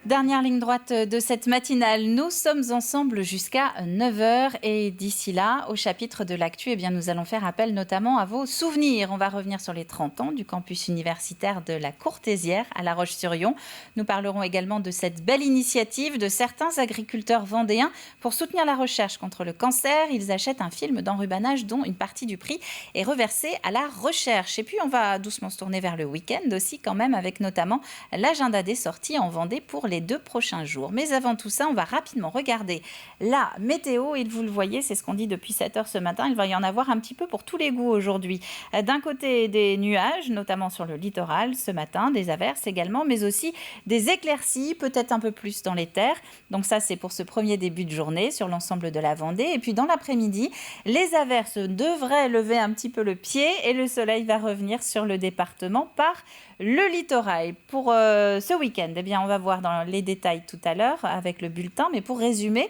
Dernière ligne droite de cette matinale, nous sommes ensemble jusqu'à 9h et d'ici là, au chapitre de l'actu, nous allons faire appel notamment à vos souvenirs. On va revenir sur les 30 ans du campus universitaire de la Courtésière à La Roche-sur-Yon. Nous parlerons également de cette belle initiative de certains agriculteurs vendéens pour soutenir la recherche contre le cancer. Ils achètent un film d'enrubanage dont une partie du prix est reversée à la recherche. Et puis on va doucement se tourner vers le week-end aussi quand même, avec notamment l'agenda des sorties en Vendée pour les 2 prochains jours. Mais avant tout ça, on va rapidement regarder la météo. Et vous le voyez, c'est ce qu'on dit depuis 7h ce matin. Il va y en avoir un petit peu pour tous les goûts aujourd'hui. D'un côté, des nuages, notamment sur le littoral ce matin, des averses également, mais aussi des éclaircies, peut-être un peu plus dans les terres. Donc ça, c'est pour ce premier début de journée sur l'ensemble de la Vendée. Et puis dans l'après-midi, les averses devraient lever un petit peu le pied et le soleil va revenir sur le département par le littoral. Pour ce week-end, on va voir dans les détails tout à l'heure avec le bulletin. Mais pour résumer,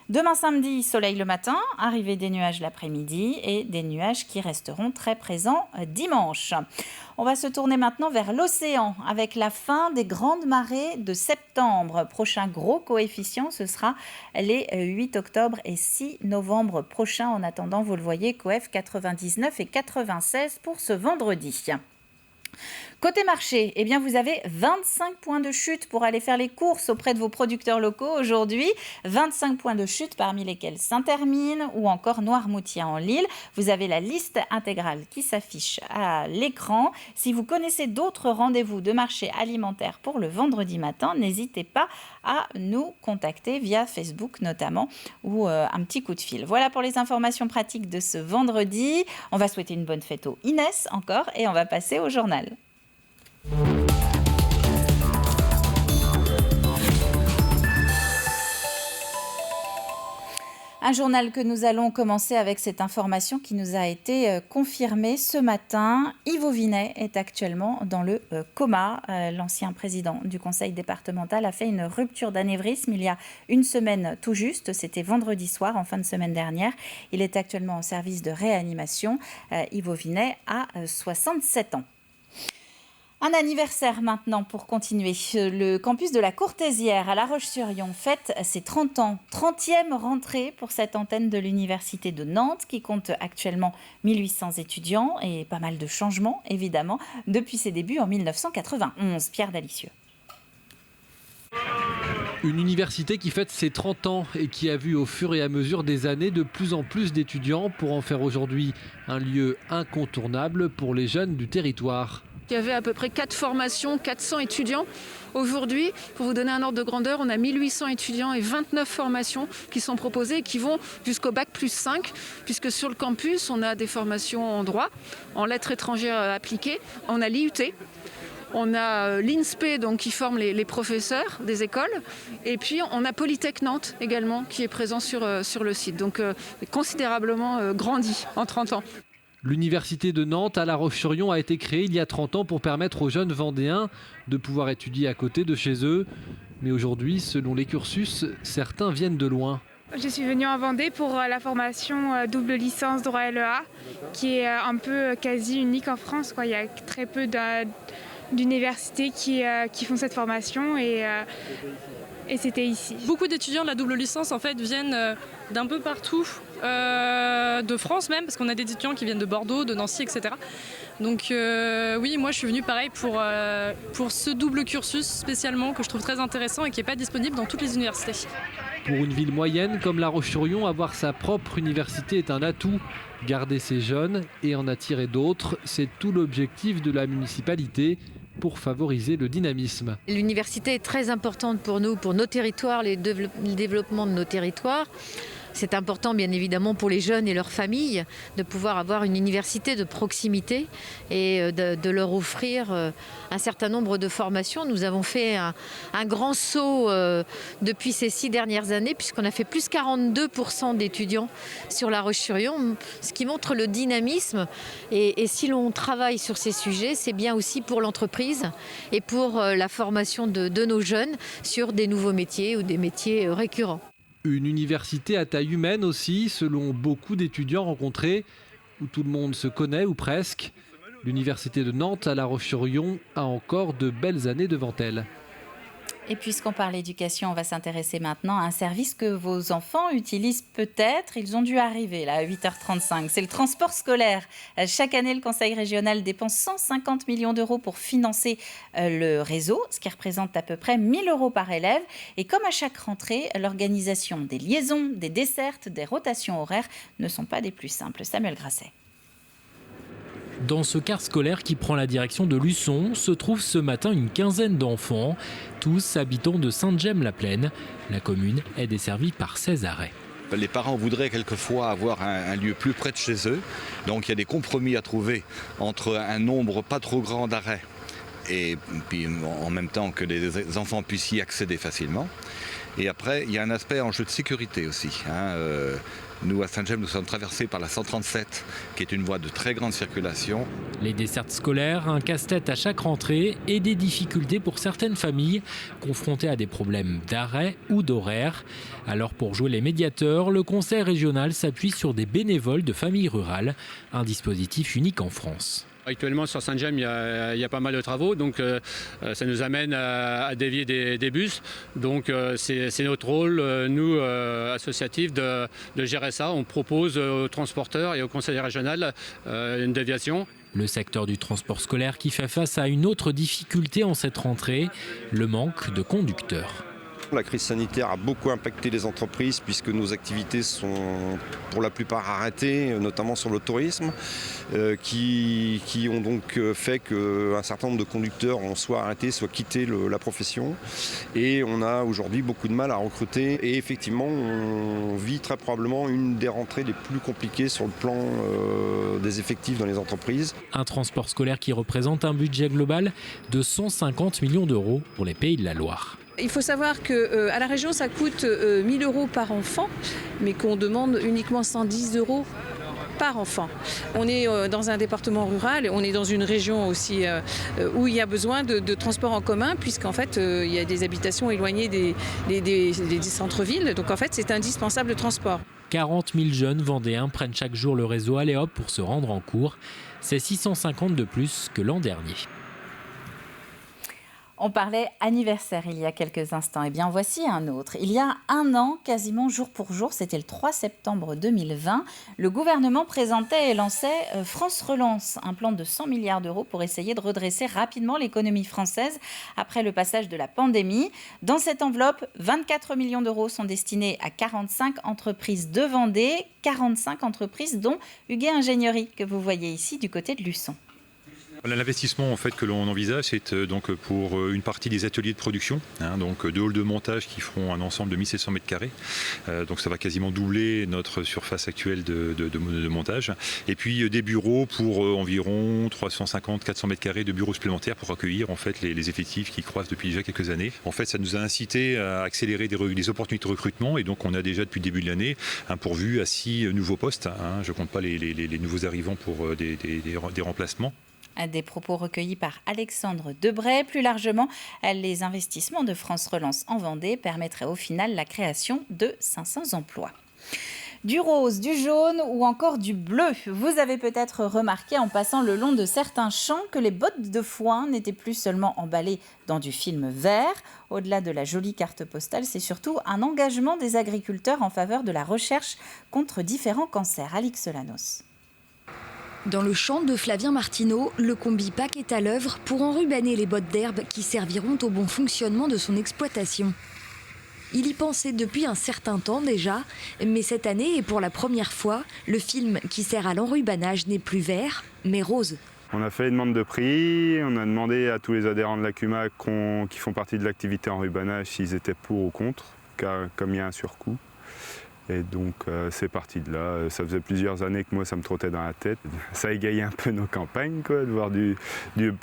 demain samedi, soleil le matin, arrivée des nuages l'après-midi et des nuages qui resteront très présents dimanche. On va se tourner maintenant vers l'océan avec la fin des grandes marées de septembre. Prochain gros coefficient, ce sera les 8 octobre et 6 novembre prochains. En attendant, vous le voyez, coef 99 et 96 pour ce vendredi. Côté marché, vous avez 25 points de chute pour aller faire les courses auprès de vos producteurs locaux aujourd'hui. 25 points de chute parmi lesquels Saint-Hermine ou encore Noirmoutier en Lille. Vous avez la liste intégrale qui s'affiche à l'écran. Si vous connaissez d'autres rendez-vous de marché alimentaire pour le vendredi matin, n'hésitez pas à nous contacter via Facebook notamment ou un petit coup de fil. Voilà pour les informations pratiques de ce vendredi. On va souhaiter une bonne fête aux Inès encore et on va passer au journal. Un journal que nous allons commencer avec cette information qui nous a été confirmée ce matin. Yves Auvinet est actuellement dans le coma. L'ancien président du conseil départemental a fait une rupture d'anévrisme il y a une semaine tout juste. C'était vendredi soir, en fin de semaine dernière. Il est actuellement en service de réanimation. Yves Auvinet a 67 ans. Un anniversaire maintenant pour continuer. Le campus de la Courtésière à La Roche-sur-Yon fête ses 30 ans. 30e rentrée pour cette antenne de l'Université de Nantes qui compte actuellement 1800 étudiants et pas mal de changements évidemment depuis ses débuts en 1991. Pierre Dalicieux. Une université qui fête ses 30 ans et qui a vu au fur et à mesure des années de plus en plus d'étudiants pour en faire aujourd'hui un lieu incontournable pour les jeunes du territoire. Il y avait à peu près 4 formations, 400 étudiants. Aujourd'hui, pour vous donner un ordre de grandeur, on a 1800 étudiants et 29 formations qui sont proposées et qui vont jusqu'au bac plus 5, puisque sur le campus, on a des formations en droit, en lettres étrangères appliquées, on a l'IUT. On a l'INSPE donc, qui forme les professeurs des écoles. Et puis on a Polytech Nantes également qui est présent sur le site. Donc considérablement grandi en 30 ans. L'université de Nantes à La Roche-sur-Yon a été créée il y a 30 ans pour permettre aux jeunes Vendéens de pouvoir étudier à côté de chez eux. Mais aujourd'hui, selon les cursus, certains viennent de loin. Je suis venue en Vendée pour la formation double licence droit LEA qui est un peu quasi unique en France. Il y a très peu d'universités qui font cette formation et c'était ici. Beaucoup d'étudiants de la double licence en fait viennent d'un peu partout, de France même, parce qu'on a des étudiants qui viennent de Bordeaux, de Nancy, etc. Donc oui, moi je suis venue pareil pour ce double cursus spécialement que je trouve très intéressant et qui n'est pas disponible dans toutes les universités. Pour une ville moyenne comme La Roche-sur-Yon, avoir sa propre université est un atout. Garder ses jeunes et en attirer d'autres, c'est tout l'objectif de la municipalité pour favoriser le dynamisme. L'université est très importante pour nous, pour nos territoires, le développement de nos territoires. C'est important bien évidemment pour les jeunes et leurs familles de pouvoir avoir une université de proximité et de leur offrir un certain nombre de formations. Nous avons fait un grand saut depuis ces 6 dernières années puisqu'on a fait plus 42% d'étudiants sur La Roche-sur-Yon, ce qui montre le dynamisme. Et si l'on travaille sur ces sujets, c'est bien aussi pour l'entreprise et pour la formation de nos jeunes sur des nouveaux métiers ou des métiers récurrents. Une université à taille humaine aussi, selon beaucoup d'étudiants rencontrés, où tout le monde se connaît ou presque. L'université de Nantes à La Roche-sur-Yon a encore de belles années devant elle. Et puisqu'on parle éducation, on va s'intéresser maintenant à un service que vos enfants utilisent peut-être. Ils ont dû arriver là à 8h35. C'est le transport scolaire. Chaque année, le Conseil régional dépense 150 millions d'euros pour financer le réseau, ce qui représente à peu près 1 000 euros par élève. Et comme à chaque rentrée, l'organisation des liaisons, des dessertes, des rotations horaires ne sont pas des plus simples. Samuel Grasset. Dans ce car scolaire qui prend la direction de Luçon, se trouve ce matin une quinzaine d'enfants, tous habitants de Sainte-Gemme-la-Plaine. La commune est desservie par 16 arrêts. Les parents voudraient quelquefois avoir un lieu plus près de chez eux. Donc il y a des compromis à trouver entre un nombre pas trop grand d'arrêts et puis en même temps que les enfants puissent y accéder facilement. Et après, il y a un aspect enjeu de sécurité aussi. Nous, à Sainte-Gemme, nous sommes traversés par la 137, qui est une voie de très grande circulation. Les dessertes scolaires, un casse-tête à chaque rentrée et des difficultés pour certaines familles confrontées à des problèmes d'arrêt ou d'horaire. Alors pour jouer les médiateurs, le conseil régional s'appuie sur des bénévoles de familles rurales, un dispositif unique en France. Actuellement sur Sainte-Gemme, il y a pas mal de travaux, donc ça nous amène à dévier des bus. Donc c'est notre rôle, nous, associatifs, de gérer ça. On propose aux transporteurs et au conseil régional une déviation. Le secteur du transport scolaire qui fait face à une autre difficulté en cette rentrée, le manque de conducteurs. La crise sanitaire a beaucoup impacté les entreprises puisque nos activités sont pour la plupart arrêtées, notamment sur le tourisme, qui ont donc fait qu'un certain nombre de conducteurs ont soit arrêté, soit quitté la profession. Et on a aujourd'hui beaucoup de mal à recruter. Et effectivement, on vit très probablement une des rentrées les plus compliquées sur le plan des effectifs dans les entreprises. Un transport scolaire qui représente un budget global de 150 millions d'euros pour les Pays de la Loire. Il faut savoir qu'à la région, ça coûte 1 000 euros par enfant, mais qu'on demande uniquement 110 euros par enfant. On est dans un département rural, on est dans une région aussi où il y a besoin de transports en commun, puisqu'en fait, il y a des habitations éloignées des centres-villes. Donc en fait, c'est indispensable le transport. 40 000 jeunes vendéens prennent chaque jour le réseau Aléop pour se rendre en cours. C'est 650 de plus que l'an dernier. On parlait anniversaire il y a quelques instants. Eh bien, voici un autre. Il y a un an, quasiment jour pour jour, c'était le 3 septembre 2020, le gouvernement présentait et lançait France Relance, un plan de 100 milliards d'euros pour essayer de redresser rapidement l'économie française après le passage de la pandémie. Dans cette enveloppe, 24 millions d'euros sont destinés à 45 entreprises de Vendée, 45 entreprises dont Huguet Ingénierie, que vous voyez ici du côté de Luçon. L'investissement en fait, que l'on envisage, c'est donc pour une partie des ateliers de production, donc 2 halls de montage qui feront un ensemble de 1700 m². Donc ça va quasiment doubler notre surface actuelle de montage. Et puis des bureaux pour environ 350-400 m² de bureaux supplémentaires pour accueillir en fait, les effectifs qui croissent depuis déjà quelques années. En fait, ça nous a incité à accélérer des opportunités de recrutement et donc on a déjà depuis le début de l'année pourvu à 6 nouveaux postes. Je ne compte pas les nouveaux arrivants pour des remplacements. Des propos recueillis par Alexandre Debray. Plus largement, les investissements de France Relance en Vendée permettraient au final la création de 500 emplois. Du rose, du jaune ou encore du bleu. Vous avez peut-être remarqué en passant le long de certains champs que les bottes de foin n'étaient plus seulement emballées dans du film vert. Au-delà de la jolie carte postale, c'est surtout un engagement des agriculteurs en faveur de la recherche contre différents cancers. Alix Solanos. Dans le champ de Flavien Martineau, le Combipac est à l'œuvre pour enrubanner les bottes d'herbe qui serviront au bon fonctionnement de son exploitation. Il y pensait depuis un certain temps déjà, mais cette année et pour la première fois, le film qui sert à l'enrubanage n'est plus vert, mais rose. On a fait une demande de prix, on a demandé à tous les adhérents de la CUMAC qui font partie de l'activité enrubanage s'ils étaient pour ou contre, car comme il y a un surcoût. Et donc c'est parti de là. Ça faisait plusieurs années que moi ça me trottait dans la tête. Ça égayait un peu nos campagnes, quoi, de voir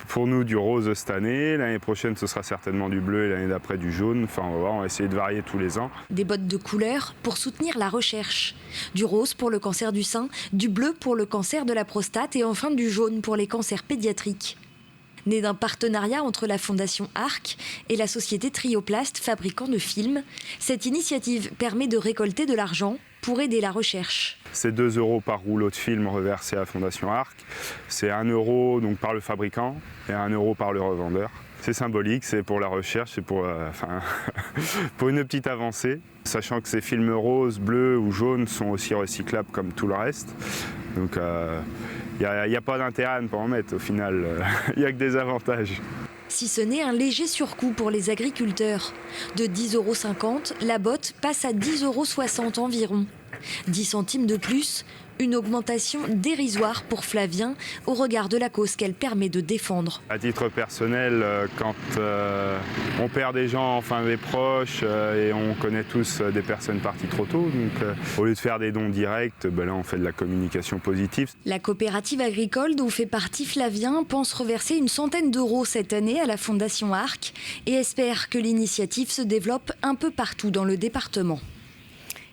pour nous du rose cette année. L'année prochaine ce sera certainement du bleu et l'année d'après du jaune. Enfin on va voir, on va essayer de varier tous les ans. Des bottes de couleur pour soutenir la recherche. Du rose pour le cancer du sein, du bleu pour le cancer de la prostate et enfin du jaune pour les cancers pédiatriques. Né d'un partenariat entre la Fondation Arc et la société Trioplast, fabricant de films, cette initiative permet de récolter de l'argent pour aider la recherche. C'est 2 € par rouleau de film reversé à la Fondation Arc. C'est 1 € donc par le fabricant et 1 € par le revendeur. C'est symbolique, c'est pour la recherche, c'est pour une petite avancée. Sachant que ces films roses, bleus ou jaunes sont aussi recyclables comme tout le reste. Donc il n'y a pas d'intérêt à ne pas en mettre au final, il n'y a que des avantages. Si ce n'est un léger surcoût pour les agriculteurs. De 10,50 €, la botte passe à 10,60 € environ. 10 centimes de plus, une augmentation dérisoire pour Flavien au regard de la cause qu'elle permet de défendre. À titre personnel, quand on perd des gens, enfin des proches, et on connaît tous des personnes parties trop tôt, donc au lieu de faire des dons directs, là on fait de la communication positive. La coopérative agricole dont fait partie Flavien pense reverser une centaine d'euros cette année à la Fondation Arc et espère que l'initiative se développe un peu partout dans le département.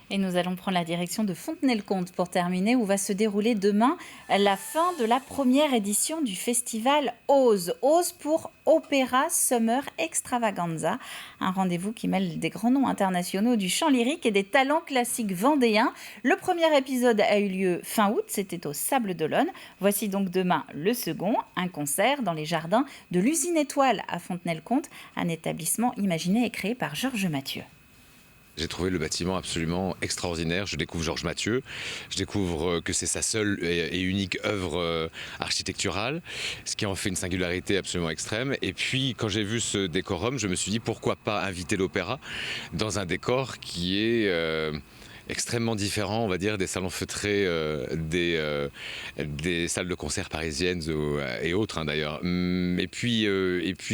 Et nous allons prendre la direction de Fontenay-le-Comte pour terminer, où va se dérouler demain la fin de la première édition du festival OSE. OSE pour Opéra Summer Extravaganza, un rendez-vous qui mêle des grands noms internationaux du chant lyrique et des talents classiques vendéens. Le premier épisode a eu lieu fin août, c'était au Sable d'Olonne. Voici donc demain le second, un concert dans les jardins de l'usine Étoile à Fontenay-le-Comte, un établissement imaginé et créé par Georges Mathieu. J'ai trouvé le bâtiment absolument extraordinaire. Je découvre Georges Mathieu, je découvre que c'est sa seule et unique œuvre architecturale, ce qui en fait une singularité absolument extrême. Et puis quand j'ai vu ce décorum, je me suis dit pourquoi pas inviter l'opéra dans un décor qui est extrêmement différent, on va dire, des salons feutrés, des salles de concert parisiennes et autres d'ailleurs. Et puis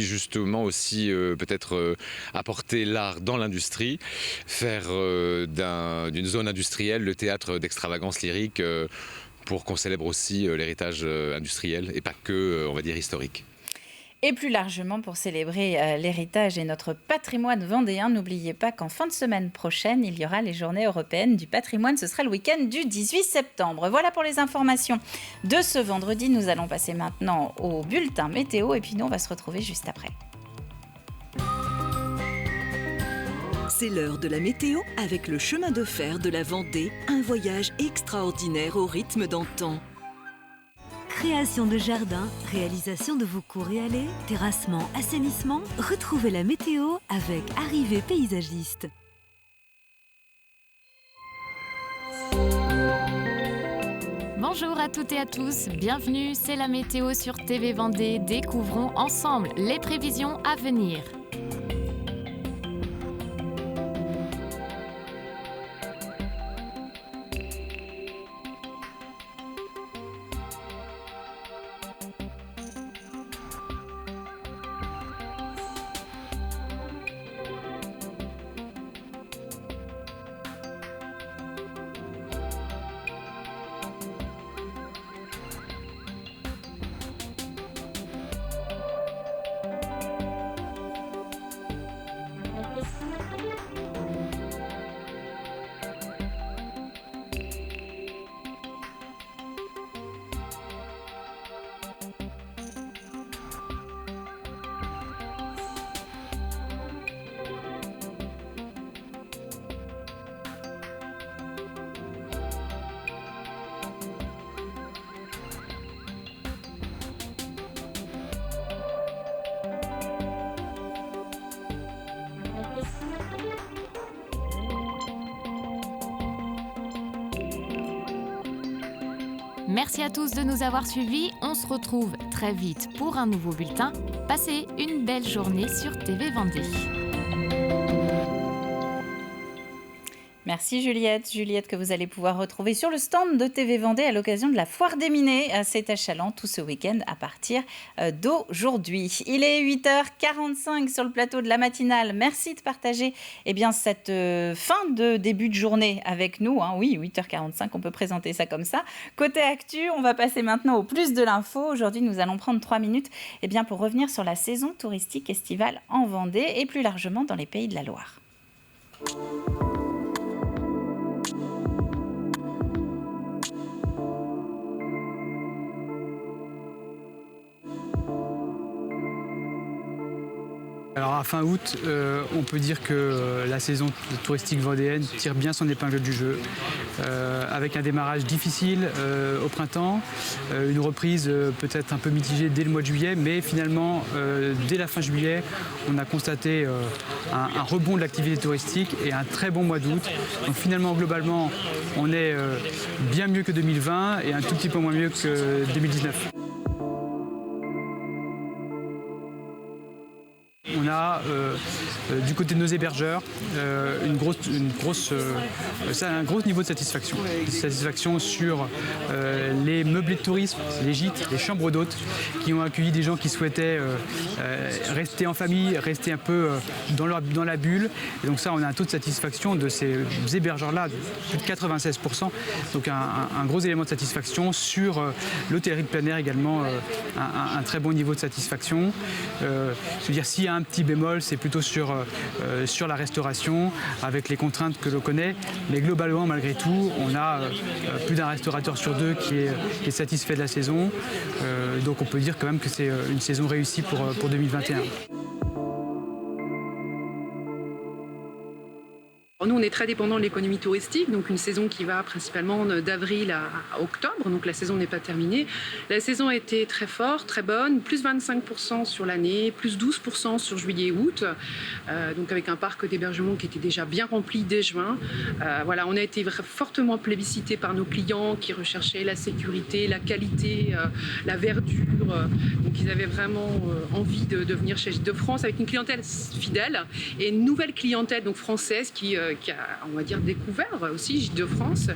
justement aussi peut-être apporter l'art dans l'industrie, faire d'une zone industrielle le théâtre d'extravagance lyrique pour qu'on célèbre aussi l'héritage industriel et pas que, on va dire, historique. Et plus largement, pour célébrer l'héritage et notre patrimoine vendéen, n'oubliez pas qu'en fin de semaine prochaine, il y aura les Journées européennes du patrimoine. Ce sera le week-end du 18 septembre. Voilà pour les informations de ce vendredi. Nous allons passer maintenant au bulletin météo et puis nous, on va se retrouver juste après. C'est l'heure de la météo avec le chemin de fer de la Vendée, un voyage extraordinaire au rythme d'antan. Création de jardins, réalisation de vos cours et allées, terrassement, assainissement, retrouvez la météo avec Arrivée Paysagiste. Bonjour à toutes et à tous, bienvenue, c'est la météo sur TV Vendée. Découvrons ensemble les prévisions à venir. Merci à tous de nous avoir suivis. On se retrouve très vite pour un nouveau bulletin. Passez une belle journée sur TV Vendée. Merci Juliette. Juliette que vous allez pouvoir retrouver sur le stand de TV Vendée à l'occasion de la Foire des Minets. C'est à Chaland tout ce week-end à partir d'aujourd'hui. Il est 8h45 sur le plateau de la matinale. Merci de partager cette fin de début de journée avec nous. Oui, 8h45, on peut présenter ça comme ça. Côté actu, on va passer maintenant au plus de l'info. Aujourd'hui, nous allons prendre 3 minutes pour revenir sur la saison touristique estivale en Vendée et plus largement dans les Pays de la Loire. Alors à fin août, on peut dire que la saison touristique vendéenne tire bien son épingle du jeu, avec un démarrage difficile au printemps, une reprise peut-être un peu mitigée dès le mois de juillet, mais finalement, dès la fin juillet, on a constaté un rebond de l'activité touristique et un très bon mois d'août. Donc finalement, globalement, on est bien mieux que 2020 et un tout petit peu moins mieux que 2019. On a du côté de nos hébergeurs un gros niveau de satisfaction. Satisfaction sur les meublés de tourisme, les gîtes, les chambres d'hôtes qui ont accueilli des gens qui souhaitaient rester en famille, rester un peu dans la bulle. Et donc ça, on a un taux de satisfaction de ces hébergeurs-là de plus de 96%. Donc un gros élément de satisfaction sur l'hôtellerie de plein air également, un très bon niveau de satisfaction. Je veux dire, s'il y a un petit bémol, c'est plutôt sur la restauration, avec les contraintes que l'on connaît. Mais globalement, malgré tout, on a plus d'un restaurateur sur 2 qui est satisfait de la saison. Donc on peut dire quand même que c'est une saison réussie pour 2021. Nous, on est très dépendant de l'économie touristique, donc une saison qui va principalement d'avril à octobre, donc la saison n'est pas terminée. La saison a été très forte, très bonne, plus 25% sur l'année, plus 12% sur juillet et août, donc avec un parc d'hébergement qui était déjà bien rempli dès juin. Voilà, on a été fortement plébiscité par nos clients qui recherchaient la sécurité, la qualité, la verdure, donc ils avaient vraiment envie de venir chez Gîtes de France avec une clientèle fidèle et une nouvelle clientèle donc française qui a, on va dire, découvert aussi Gîtes de France,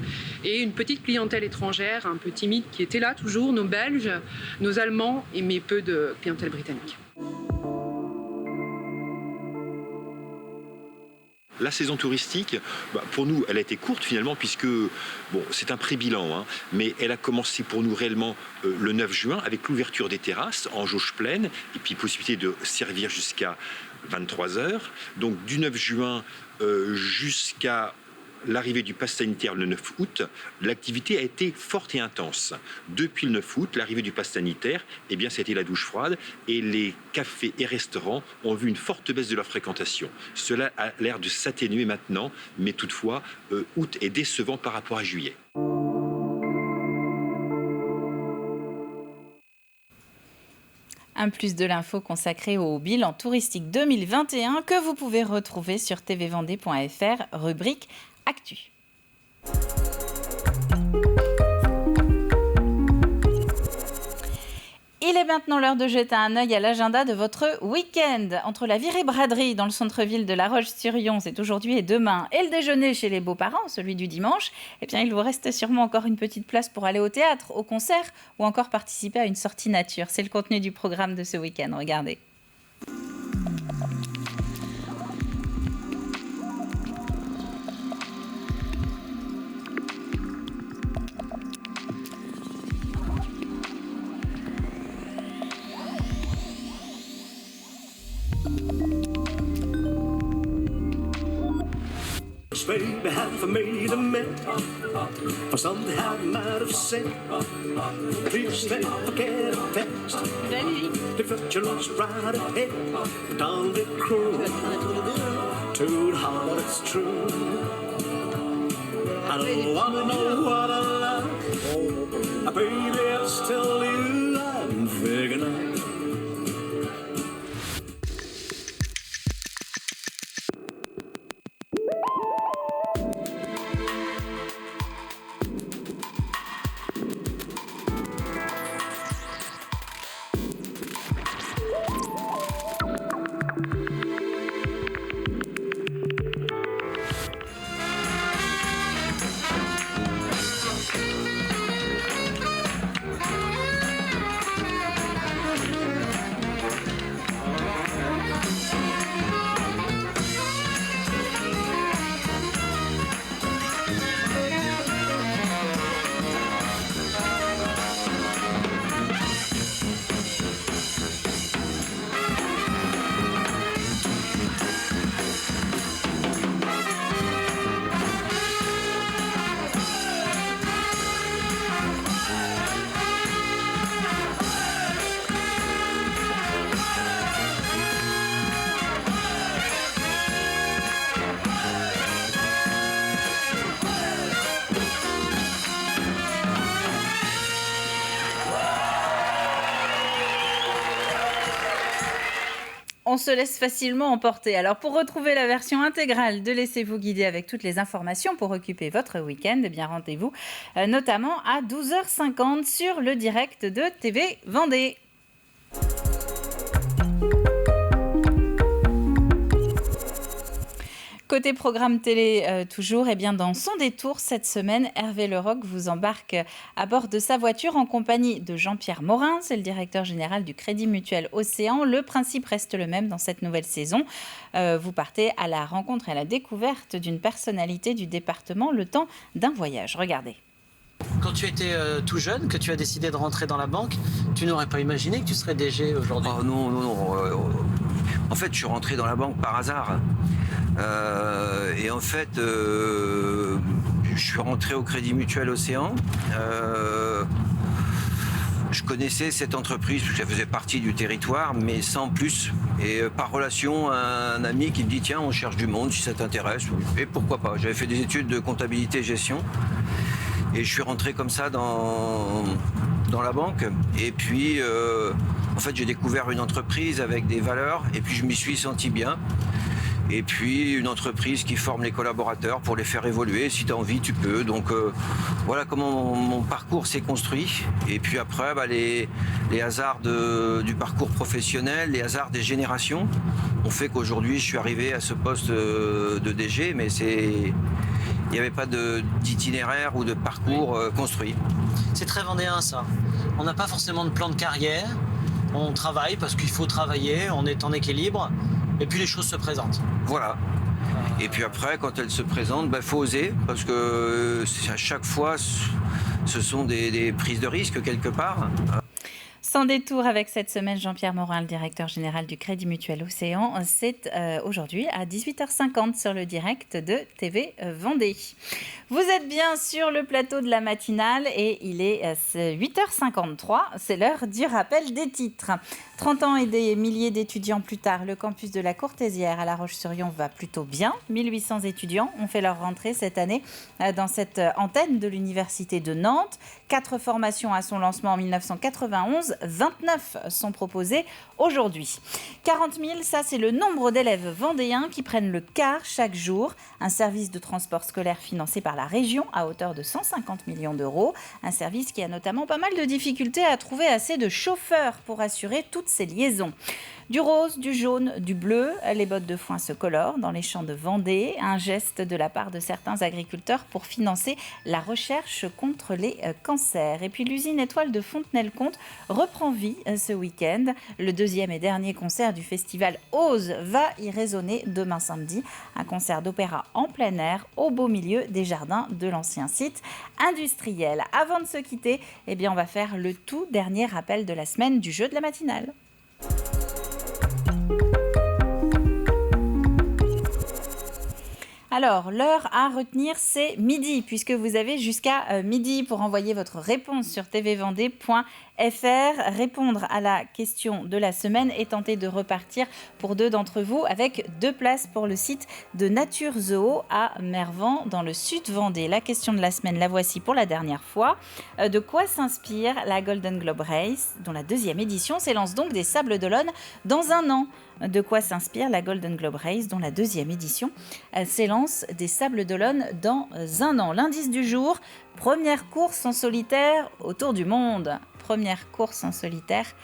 et une petite clientèle étrangère un peu timide qui était là toujours, nos Belges, nos Allemands, mais peu de clientèle britannique. La saison touristique, pour nous, elle a été courte finalement, puisque c'est un pré-bilan, mais elle a commencé pour nous réellement le 9 juin avec l'ouverture des terrasses en jauge pleine et puis possibilité de servir jusqu'à 23h. Donc du 9 juin jusqu'à l'arrivée du pass sanitaire le 9 août, l'activité a été forte et intense. Depuis le 9 août, l'arrivée du pass sanitaire, c'était la douche froide et les cafés et restaurants ont vu une forte baisse de leur fréquentation. Cela a l'air de s'atténuer maintenant, mais toutefois, août est décevant par rapport à juillet. Un plus de l'info consacré au bilan touristique 2021 que vous pouvez retrouver sur tvvendée.fr, rubrique Actu. Il est maintenant l'heure de jeter un œil à l'agenda de votre week-end. Entre la virée braderie dans le centre-ville de La Roche-sur-Yon, c'est aujourd'hui et demain, et le déjeuner chez les beaux-parents, celui du dimanche, il vous reste sûrement encore une petite place pour aller au théâtre, au concert ou encore participer à une sortie nature. C'est le contenu du programme de ce week-end. Regardez. Baby, have made a man for something I might have said. Please never get past the future's right ahead. Down the crew, too hard, it's true. I don't wanna know what I love, baby, I'll tell you I'm figuring out. on se laisse facilement emporter. Alors pour retrouver la version intégrale de Laissez-vous guider avec toutes les informations pour occuper votre week-end, eh bien rendez-vous notamment à 12h50 sur le direct de TV Vendée. Côté programme télé toujours, eh bien dans son détour cette semaine, Hervé Leroc vous embarque à bord de sa voiture en compagnie de Jean-Pierre Morin, c'est le directeur général du Crédit Mutuel Océan. Le principe reste le même dans cette nouvelle saison. Vous partez à la rencontre et à la découverte d'une personnalité du département le temps d'un voyage. Regardez. Quand tu étais tout jeune, que tu as décidé de rentrer dans la banque, tu n'aurais pas imaginé que tu serais DG aujourd'hui? Oh non. En fait, je suis rentré dans la banque par hasard. Et en fait, je suis rentré au Crédit Mutuel Océan. Je connaissais cette entreprise, parce qu'elle faisait partie du territoire, mais sans plus. Et par relation, un ami qui me dit « Tiens, on cherche du monde, si ça t'intéresse. » Et pourquoi pas. J'avais fait des études de comptabilité et gestion. Et je suis rentré comme ça dans la banque. Et puis, en fait, j'ai découvert une entreprise avec des valeurs. Et puis, je m'y suis senti bien. Et puis, une entreprise qui forme les collaborateurs pour les faire évoluer. Si tu as envie, tu peux. Donc, voilà comment mon parcours s'est construit. Et puis après, les hasards du parcours professionnel, les hasards des générations ont fait qu'aujourd'hui, je suis arrivé à ce poste de DG. Mais il n'y avait pas d'itinéraire ou de parcours construit. C'est très vendéen, ça. On n'a pas forcément de plan de carrière. On travaille parce qu'il faut travailler, on est en équilibre. Et puis les choses se présentent. Voilà. Et puis après, quand elles se présentent, faut oser, parce que à chaque fois, ce sont des prises de risque quelque part. Sans détour avec cette semaine, Jean-Pierre Morin, le directeur général du Crédit Mutuel Océan. C'est aujourd'hui à 18h50 sur le direct de TV Vendée. Vous êtes bien sur le plateau de la matinale et il est 8h53. C'est l'heure du rappel des titres. 30 ans et des milliers d'étudiants plus tard, le campus de la Courtésière à La Roche-sur-Yon va plutôt bien. 1800 étudiants ont fait leur rentrée cette année dans cette antenne de l'Université de Nantes. 4 formations à son lancement en 1991, 29 sont proposées aujourd'hui. 40 000, ça c'est le nombre d'élèves vendéens qui prennent le car chaque jour. Un service de transport scolaire financé par la région à hauteur de 150 millions d'euros. Un service qui a notamment pas mal de difficultés à trouver assez de chauffeurs pour assurer toutes ces liaisons. Du rose, du jaune, du bleu, les bottes de foin se colorent dans les champs de Vendée. Un geste de la part de certains agriculteurs pour financer la recherche contre les cancers. Et puis l'usine Étoile de Fontenay-le-Comte reprend vie ce week-end. Le deuxième et dernier concert du festival Ose va y résonner demain samedi. Un concert d'opéra en plein air au beau milieu des jardins de l'ancien site industriel. Avant de se quitter, on va faire le tout dernier rappel de la semaine du jeu de la matinale. Alors, l'heure à retenir, c'est midi, puisque vous avez jusqu'à midi pour envoyer votre réponse sur tvvendée.fr. Répondre à la question de la semaine et tenter de repartir pour 2 d'entre vous avec 2 places pour le site de Nature Zoo à Mervan dans le sud Vendée. La question de la semaine, la voici pour la dernière fois. De quoi s'inspire la Golden Globe Race, dont la 2e édition s'élance donc des Sables d'Olonne dans un an? De quoi s'inspire la Golden Globe Race, dont la 2e édition s'élance des Sables d'Olonne dans un an? L'indice du jour, première course en solitaire autour du monde. Première course en solitaire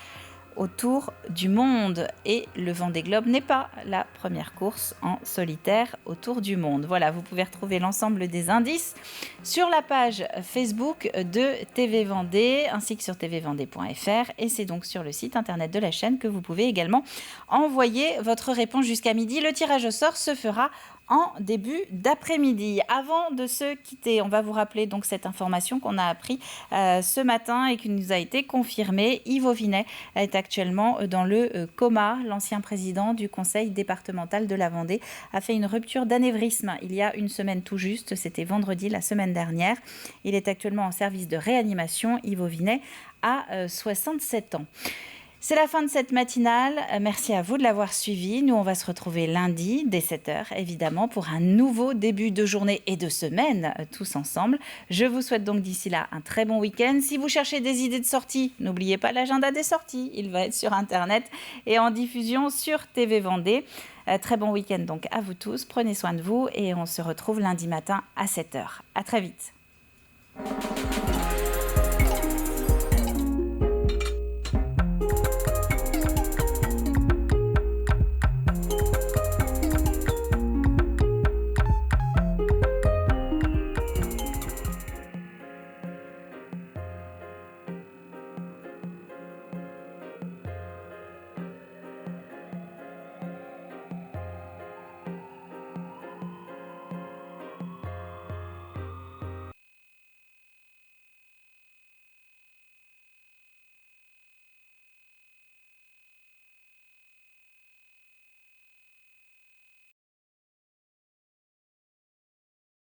autour du monde. Et le Vendée Globe n'est pas la première course en solitaire autour du monde. Voilà, vous pouvez retrouver l'ensemble des indices sur la page Facebook de TV Vendée ainsi que sur tvvendée.fr. Et c'est donc sur le site internet de la chaîne que vous pouvez également envoyer votre réponse jusqu'à midi. Le tirage au sort se fera en début d'après-midi. Avant de se quitter, on va vous rappeler donc cette information qu'on a appris ce matin et qui nous a été confirmée. Yves Auvinet est actuellement dans le coma. L'ancien président du conseil départemental de la Vendée a fait une rupture d'anévrisme il y a une semaine tout juste. C'était vendredi la semaine dernière. Il est actuellement en service de réanimation. Yves Auvinet a 67 ans. C'est la fin de cette matinale. Merci à vous de l'avoir suivi. Nous, on va se retrouver lundi dès 7h, évidemment, pour un nouveau début de journée et de semaine, tous ensemble. Je vous souhaite donc d'ici là un très bon week-end. Si vous cherchez des idées de sortie, n'oubliez pas l'agenda des sorties. Il va être sur Internet et en diffusion sur TV Vendée. Très bon week-end donc à vous tous. Prenez soin de vous et on se retrouve lundi matin à 7h. À très vite.